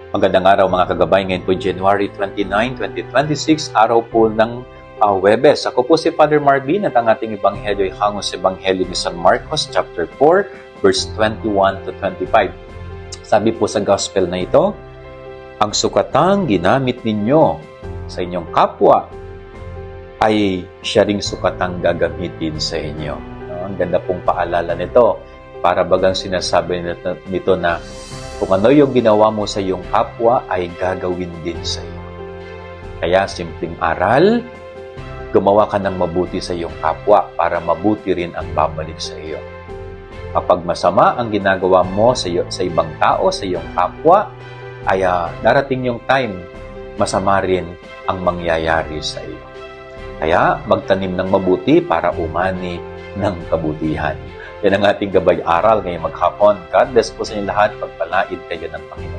Magandang araw mga kagabay. Ngayon po January 29, 2026, araw po ng Huwebes. Ako po si Father Marvin at ang ating ebanghelyo ay hango sa ebanghelyo ni San Marcos chapter 4 verse 21 to 25. Sabi po sa gospel na ito, ang sukatang ginamit ninyo sa inyong kapwa ay siya ring sukatang gagamitin sa inyo. Ang ganda pong paalala nito. Para bagang sinasabi nito na kung ano yung ginawa mo sa iyong kapwa ay gagawin din sa iyo. Kaya simpleng aral, gumawa ka ng mabuti sa iyong kapwa para mabuti rin ang babalik sa iyo. Kapag masama ang ginagawa mo sa ibang tao, sa iyong kapwa, ay darating yung time, masama rin ang mangyayari sa iyo. Kaya magtanim ng mabuti para umani ng kabutihan. Yan ang ating gabay aral ngayong maghapon. God bless po sa inyo lahat. Pagpalain kayo ng Panginoon.